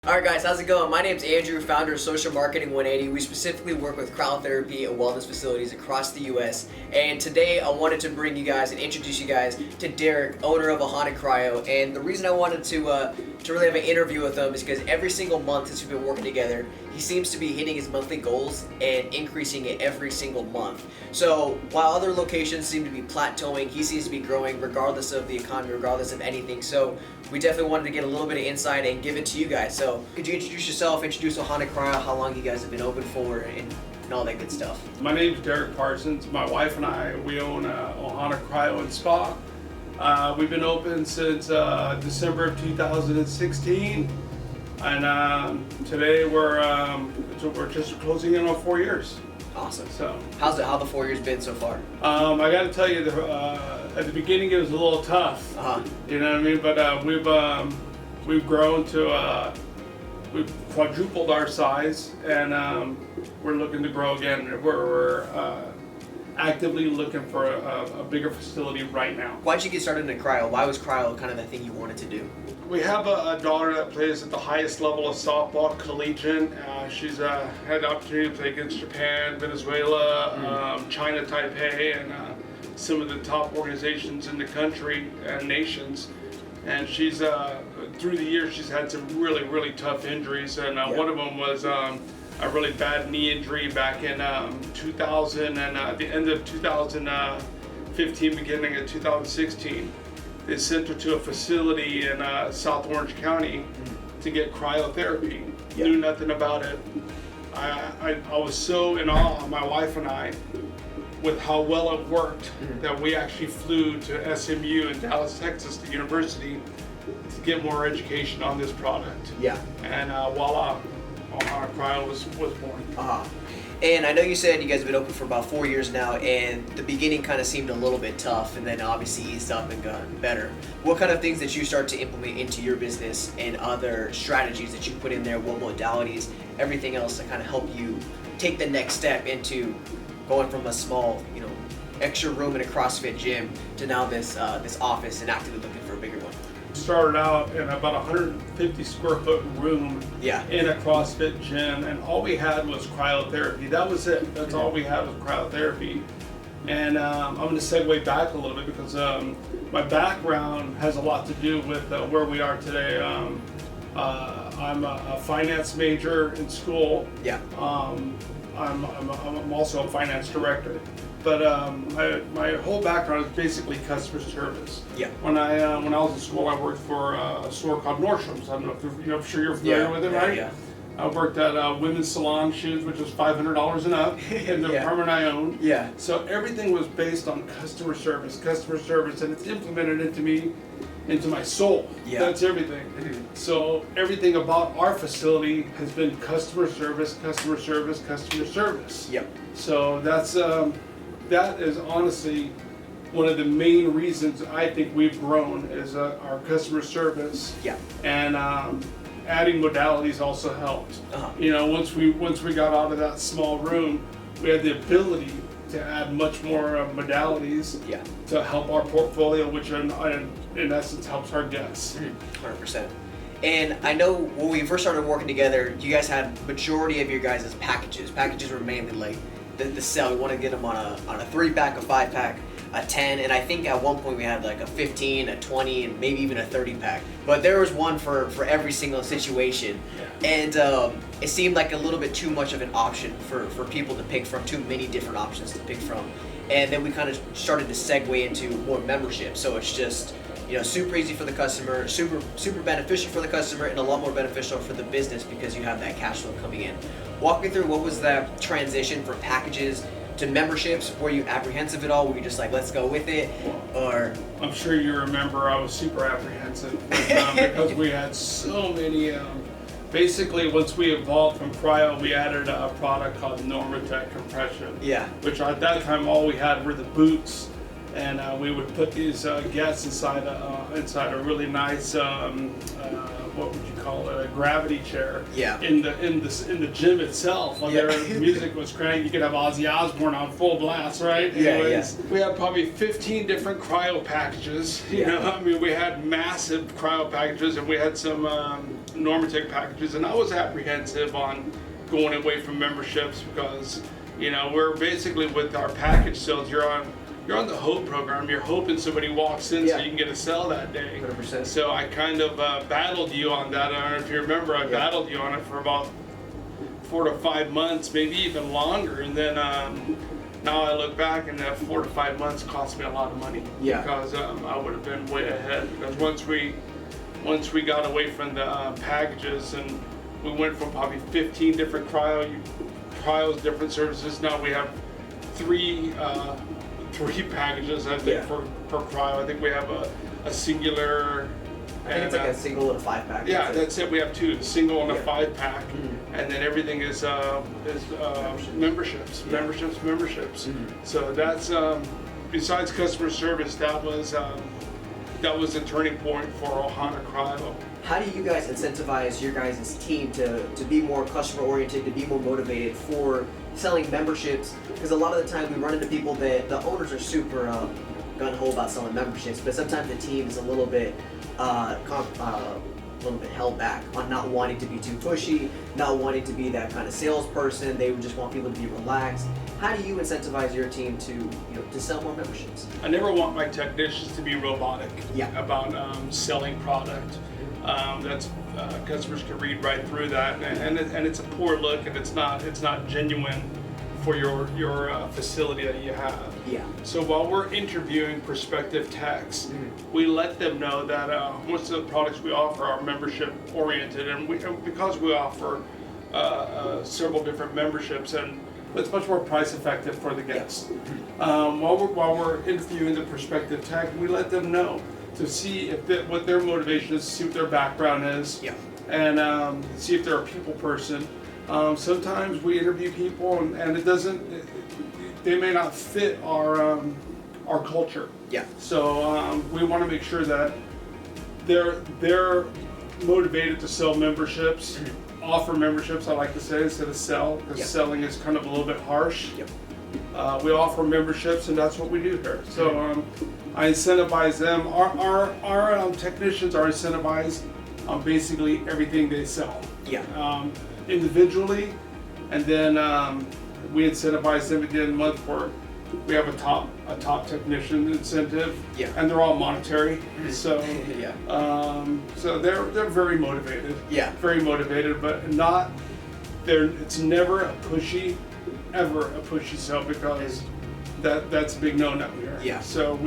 Alright guys, how's it going? My name's Andrew, founder of Social Marketing 180. We specifically work with cryotherapy and wellness facilities across the US. And today I wanted to bring you guys and introduce you guys to Derek, owner of Ohana Cryo. And the reason I wanted to really have an interview with him is because every single month since we've been working together, he seems to be hitting his monthly goals and increasing it every single month. So while other locations seem to be plateauing, he seems to be growing regardless of the economy, regardless of anything. So we definitely wanted to get a little bit of insight and give it to you guys. So could you introduce yourself, introduce Ohana Cryo, how long you guys have been open for, and all that good stuff? My name's Derek Parsons. My wife and I, we own Ohana Cryo and Spa. We've been open since December of 2016, and today we're just closing in on 4 years. Awesome. So how the 4 years been so far? I got to tell you, at the beginning it was a little tough. You know what I mean? But we've grown to we've quadrupled our size, and we're looking to grow again. We're actively looking for a bigger facility right now. Why did you get started in cryo? Why was cryo kind of the thing you wanted to do? We have a daughter that plays at the highest level of softball, collegiate. She's had the opportunity to play against Japan, Venezuela, China, Taipei, and some of the top organizations in the country and nations. And she's through the years she's had some really tough injuries, and one of them was a really bad knee injury back in 2000 and the end of 2015, beginning of 2016. They sent her to a facility in South Orange County to get cryotherapy. Knew nothing about it. I was so in awe, my wife and I, with how well it worked, that we actually flew to SMU in Dallas, Texas, the university, to get more education on this product. And voila, Ohana Cryo was born. And I know you said you guys have been open for about 4 years now, and the beginning kind of seemed a little bit tough, and then obviously eased up and gotten better. What kind of things did you start to implement into your business, and other strategies that you put in there, what modalities, everything else to kind of help you take the next step into going from a small, extra room in a CrossFit gym to now this office and actively looking for a bigger one? Started out in about 150 square foot room in a CrossFit gym, and all we had was cryotherapy. That was it. That's all we had was cryotherapy. And I'm going to segue back a little bit because my background has a lot to do with where we are today. I'm a finance major in school. I'm also a finance director. But my whole background is basically customer service. When I was in school, I worked for a store called Nordstrom's. I don't know if I'm sure you're familiar with it, right? I worked at Women's Salon Shoes, which was $500 and up, in the department I owned. So everything was based on customer service, and it's implemented into my soul. That's everything. So everything about our facility has been customer service. So that is honestly one of the main reasons I think we've grown is our customer service. And adding modalities also helped. Once we got out of that small room, we had the ability to add much more modalities to help our portfolio, which in essence helps our guests. 100%. And I know when we first started working together, you guys had majority of your guys' packages. Packages were mainly like the sell. We want to get them on a 3-pack, a 5-pack, a 10, and I think at one point we had like a 15, a 20, and maybe even a 30-pack. But there was one for every single situation. And it seemed like a little bit too much of an option for people to pick from, too many different options to pick from. And then we kind of started to segue into more membership. So it's just super easy for the customer, super beneficial for the customer, and a lot more beneficial for the business because you have that cash flow coming in. Walk me through, what was that transition from packages to memberships? Were you apprehensive at all? Were you just like, let's go with it? Or I'm sure you remember I was super apprehensive because we had so many. Basically, once we evolved from cryo, we added a product called Normatec compression. Which at that time all we had were the boots. And we would put these guests inside a really nice what would you call it, a gravity chair. Yeah. In the gym itself. When the music was cranked, you could have Ozzy Osbourne on full blast, right? Anyways, we had probably 15 different cryo packages. You know, I mean, we had massive cryo packages, and we had some Normatec packages, and I was apprehensive on going away from memberships because, you know, we're basically with our package sales, you're on the hope program. You're hoping somebody walks in so you can get a sell that day. 100%. So I kind of battled you on that. I don't know if you remember, I battled you on it for about 4 to 5 months, maybe even longer. And then now I look back, and that 4 to 5 months cost me a lot of money. Yeah. Because I would have been way ahead. Because once we got away from the packages, and we went from probably 15 different cryos, different services. Now we have three packages, I think, per cryo. I think we have a singular. I think it's like a single and a 5-pack. Yeah, that's it. We have two, the single and a 5-pack, and then everything is memberships. So that's besides customer service, that was a turning point for Ohana Cryo. How do you guys incentivize your guys' team to be more customer oriented, to be more motivated for selling memberships? Because a lot of the time we run into people that the owners are super gung-ho about selling memberships, but sometimes the team is a little bit held back on not wanting to be too pushy, not wanting to be that kind of salesperson. They would just want people to be relaxed. How do you incentivize your team to sell more memberships? I never want my technicians to be robotic about selling product. That's customers can read right through that, and it's a poor look, and it's not genuine for your facility that you have. Yeah. So while we're interviewing prospective techs, we let them know that most of the products we offer are membership oriented, and because we offer several different memberships, and it's much more price effective for the guest. While we're interviewing the prospective tech, we let them know to see what their motivation is, see what their background is, and see if they're a people person. Sometimes we interview people and they may not fit our culture. Yeah. So we want to make sure that they're motivated to sell memberships, offer memberships, I like to say, instead of sell, because selling is kind of a little bit harsh. We offer memberships, and that's what we do here. So I incentivize them. Our technicians are incentivized on basically everything they sell. Individually, and then we incentivize them at the end of the month for we have a top technician incentive, and they're all monetary. So so they're very motivated. Very motivated, but it's never a pushy sell, because that's a big no-no here. So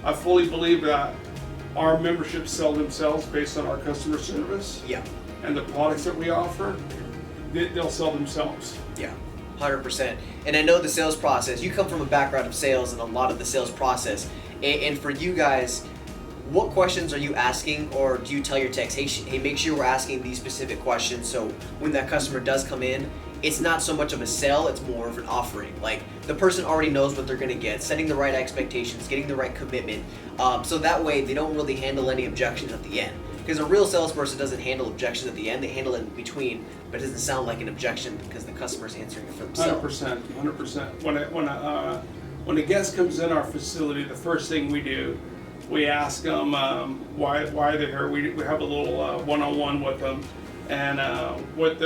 I fully believe that our memberships sell themselves based on our customer service. And the products that we offer, they'll sell themselves. 100%. And I know the sales process, you come from a background of sales and a lot of the sales process. And for you guys, what questions are you asking, or do you tell your techs, hey, make sure we're asking these specific questions, so when that customer does come in, it's not so much of a sell, it's more of an offering. Like, the person already knows what they're going to get, setting the right expectations, getting the right commitment, so that way they don't really handle any objections at the end. Because a real salesperson doesn't handle objections at the end, they handle it in between, but it doesn't sound like an objection because the customer's answering it for themselves. 100%. When a guest comes in our facility, the first thing we do, we ask them why they're here. We have a little one-on-one with them, and what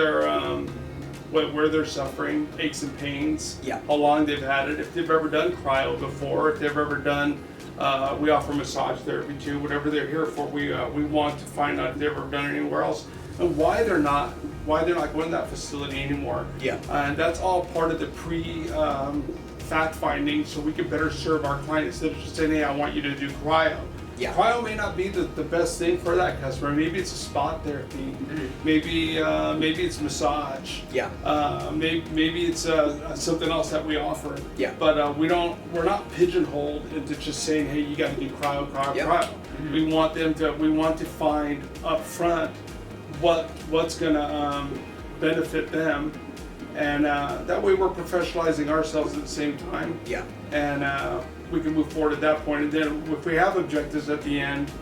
where they're suffering, aches and pains, how long they've had it, if they've ever done cryo before, if they've ever done. We offer massage therapy too. Whatever they're here for, we want to find out if they've ever done it anywhere else, and why they're not going to that facility anymore. And that's all part of the fact finding, so we can better serve our client instead of just saying, hey, I want you to do cryo. Cryo may not be the best thing for that customer. Maybe it's a spot therapy. Maybe it's massage. Maybe it's something else that we offer. But we're not pigeonholed into just saying, hey, you got to do cryo. We want to find up front what's gonna benefit them, and that way we're professionalizing ourselves at the same time. And we can move forward at that point. And then if we have objectives at the end,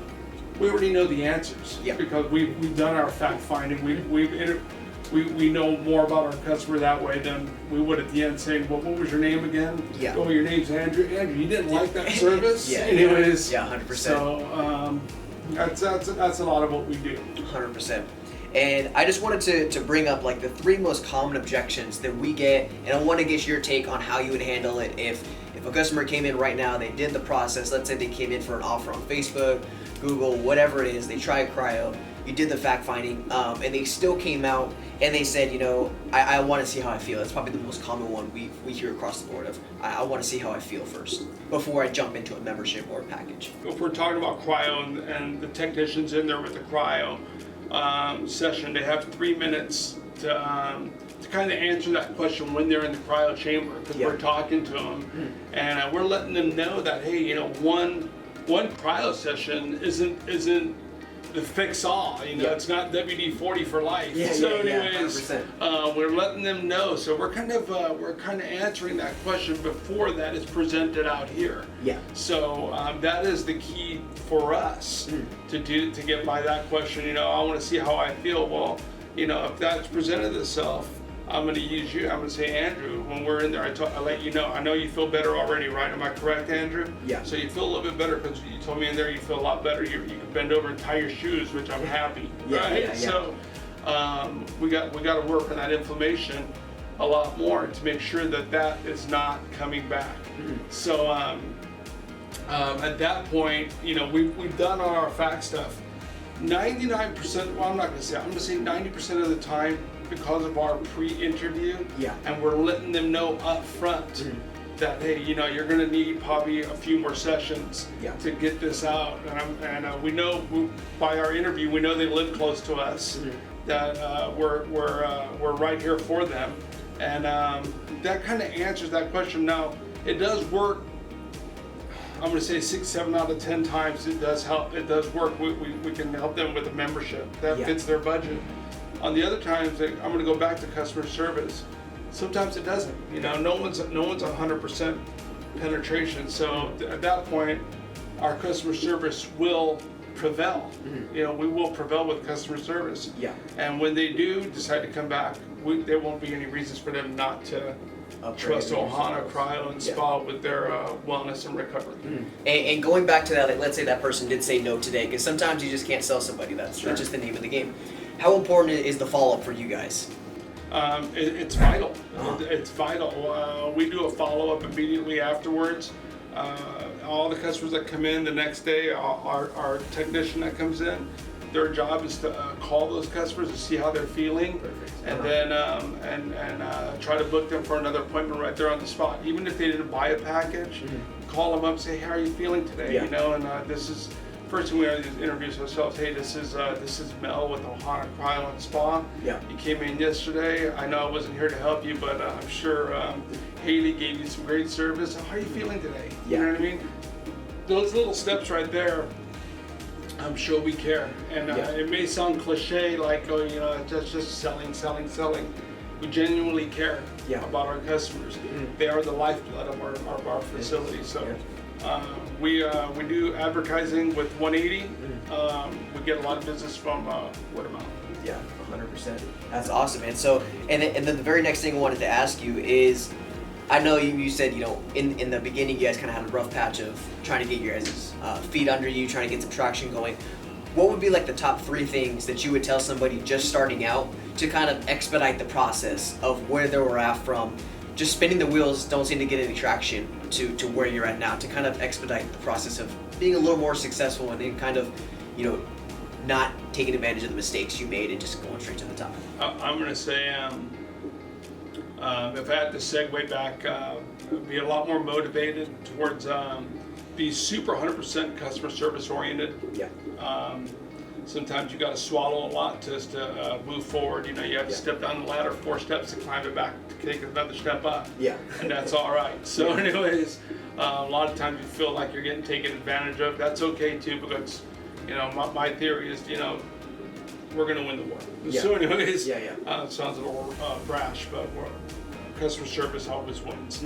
we already know the answers. Yeah. Because we've done our fact finding. We know more about our customer that way than we would at the end saying, well, what was your name again? Yeah. Oh, your name's Andrew. Andrew, you didn't like that service? Yeah. Anyways. Yeah, 100%. So that's a lot of what we do. 100%. And I just wanted to bring up like the 3 most common objections that we get, and I want to get your take on how you would handle it if a customer came in right now, they did the process, let's say they came in for an offer on Facebook, Google, whatever it is, they tried cryo, you did the fact finding, and they still came out and they said, I want to see how I feel. That's probably the most common one we hear across the board of, I want to see how I feel first before I jump into a membership or a package. If we're talking about cryo and the technicians in there with the cryo session, they have 3 minutes to kind of answer that question when they're in the cryo chamber, because we're talking to them and we're letting them know that, hey, one cryo session isn't the fix all, it's not WD-40 for life. Anyways, we're letting them know. So we're kind of answering that question before that is presented out here. Yeah. So that is the key for us to get by that question. I want to see how I feel. Well, if that's presented itself, I'm going to use you. I'm going to say, Andrew, when we're in there, I let you know. I know you feel better already, right? Am I correct, Andrew? Yeah. So you feel a little bit better because you told me in there you feel a lot better. You can bend over and tie your shoes, which I'm happy. Right? Yeah. So we got to work on that inflammation a lot more to make sure that is not coming back. So at that point, we've done all our fact stuff. 99%. Well, I'm going to say 90% of the time, because of our pre-interview, and we're letting them know up front that, hey, you're going to need probably a few more sessions to get this out, and we know by our interview, we know they live close to us, that we're right here for them, and that kind of answers that question. Now, it does work. I'm going to say 6, 7 out of 10 times it does help. It does work. We can help them with a membership that fits their budget. On the other times, I'm going to go back to customer service. Sometimes it doesn't. No one's 100% penetration. So at that point, our customer service will prevail. We will prevail with customer service. Yeah. And when they do decide to come back, there won't be any reasons for them not to trust Ohana Cryo and Spa with their wellness and recovery. And going back to that, like, let's say that person did say no today, because sometimes you just can't sell somebody. That's just the name of the game. How important is the follow-up for you guys? It's vital. It's vital. We do a follow-up immediately afterwards. All the customers that come in the next day, our technician that comes in, their job is to call those customers to see how they're feeling. Perfect. And then try to book them for another appointment right there on the spot. Even if they didn't buy a package, call them up, say, how are you feeling today? And this is first thing we always introduce ourselves. Hey, this is Mel with Ohana Cryo and Spa. Yeah. You came in yesterday. I know I wasn't here to help you, but I'm sure Haley gave you some great service. How are you feeling today? You know what I mean? Those little steps right there, I'm sure we care. And it may sound cliche, like, just selling. We genuinely care about our customers. They are the lifeblood of our facility. So. We do advertising with 180. We get a lot of business from word of mouth. Yeah, 100%. That's awesome, man. So, and then the very next thing I wanted to ask you is, I know you said, in the beginning you guys kind of had a rough patch of trying to get your guys' feet under you, trying to get some traction going. What would be like the top 3 things that you would tell somebody just starting out to kind of expedite the process of where they were at from just spinning the wheels, don't seem to get any traction, to where you're at now, to kind of expedite the process of being a little more successful and then kind of, not taking advantage of the mistakes you made and just going straight to the top? I'm going to say, if I had to segue back, be a lot more motivated towards be super 100% customer service oriented. Yeah. Sometimes you got to swallow a lot just to move forward. You have to step down the ladder 4 steps to climb it back, to take another step up. Yeah. And that's all right. So anyways, a lot of times you feel like you're getting taken advantage of. That's okay too, because my theory is we're going to win the war. Yeah. So anyways, it sounds a little brash, but customer service always wins.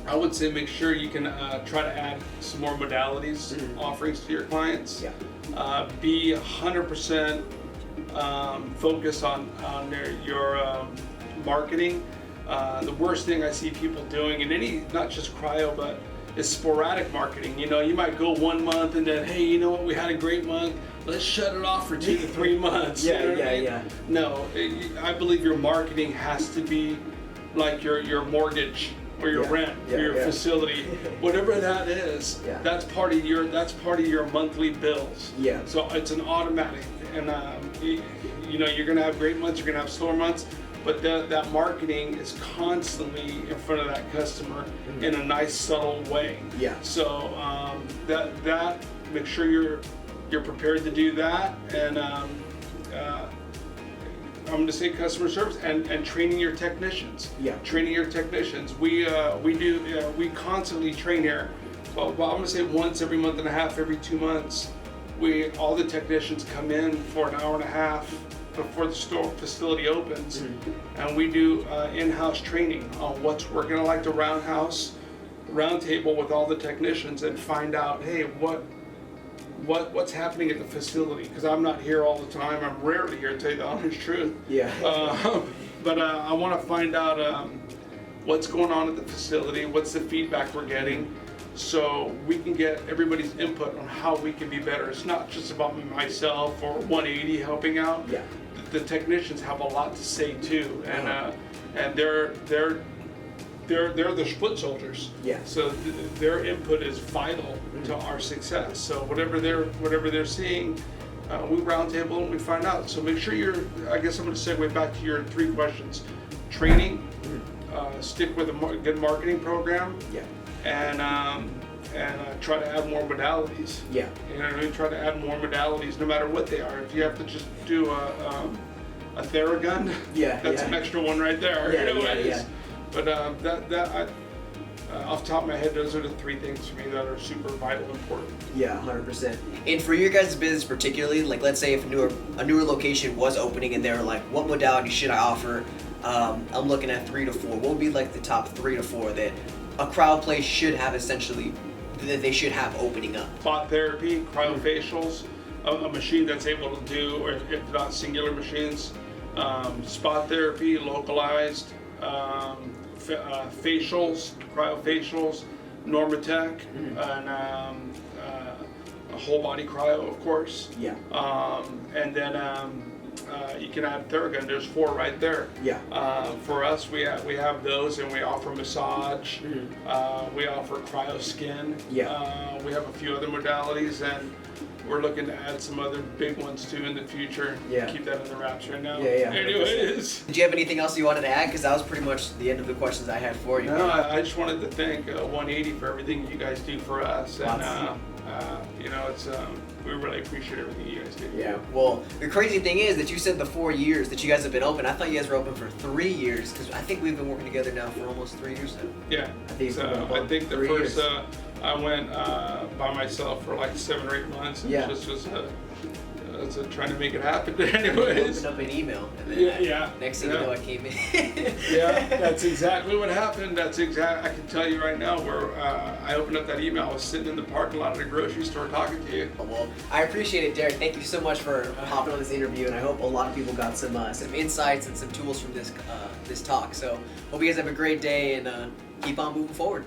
I would say make sure you can try to add some more modalities offerings to your clients. Yeah. Be 100% focus on your marketing. The worst thing I see people doing in any, not just cryo, but is sporadic marketing. You know, you might go 1 month and then, hey, you know what, we had a great month. Let's shut it off for 2 to 3 months. Yeah, you know what I mean? yeah. No, I believe your marketing has to be like your mortgage or your rent or your facility, whatever that is. Yeah. That's part of your monthly bills. Yeah. So it's an automatic, and you know, you're gonna have great months, you're gonna have slower months, but that marketing is constantly in front of that customer in a nice subtle way. Yeah. So that make sure you're prepared to do that, and I'm going to say customer service and training your technicians. Yeah. Training your technicians. We constantly train here. Well, I'm going to say once every month and a half, every 2 months. All the technicians come in for an hour and a half before the facility opens, and we do in-house training on what's working. I like the round table with all the technicians and find out, hey, what's happening at the facility, because I'm not here all the time. I'm rarely here, to tell you the honest truth. Yeah. But I want to find out what's going on at the facility, what's the feedback we're getting, so we can get everybody's input on how we can be better. It's not just about myself or 180 helping out. Yeah. The technicians have a lot to say too, and they're the foot soldiers. Yeah. So their input is vital to our success. So whatever they're seeing, we roundtable and we find out. So make sure I guess I'm going to segue back to your 3 questions: training, stick with a good marketing program, and try to add more modalities. Yeah. You know what I mean? Try to add more modalities, no matter what they are. If you have to just do a Theragun, that's an extra one right there. Yeah, you know what it yeah. is? But off the top of my head, those are the 3 things for me that are super vital and important. Yeah, 100%. And for your guys' business particularly, like let's say if a newer location was opening and they were like, what modality should I offer? I'm looking at 3 to 4. What would be like the top 3 to 4 that a crowd place should have essentially, that they should have opening up? Spot therapy, cryofacials, a machine that's able to do, or if not singular machines, spot therapy, localized, facials, cryofacials, Normatec, and a whole body cryo, of course. Yeah. And then you can add Theragun. There's 4 right there. Yeah. For us, we have those, and we offer massage. We offer cryo skin. Yeah. We have a few other modalities, and we're looking to add some other big ones too in the future. Yeah. Keep that in the wraps right now. Yeah. Anyways. Did you have anything else you wanted to add? Because that was pretty much the end of the questions I had for you. No, I just wanted to thank 180 for everything you guys do for us, and you know, it's we really appreciate everything you guys do. Yeah. Well, the crazy thing is that you said the 4 years that you guys have been open. I thought you guys were open for 3 years, because I think we've been working together now for almost 3 years now. Yeah. I think I think the 3 first years. I went by myself for like 7 or 8 months, and Yeah. just was trying to make it happen. Anyways. Opened up an email, and then next thing you know, I came in. Yeah, that's exactly what happened. I can tell you right now, where I opened up that email, I was sitting in the parking lot at a grocery store talking to you. Well, I appreciate it, Derek. Thank you so much for hopping on this interview, and I hope a lot of people got some insights and some tools from this talk. So, hope you guys have a great day, and keep on moving forward.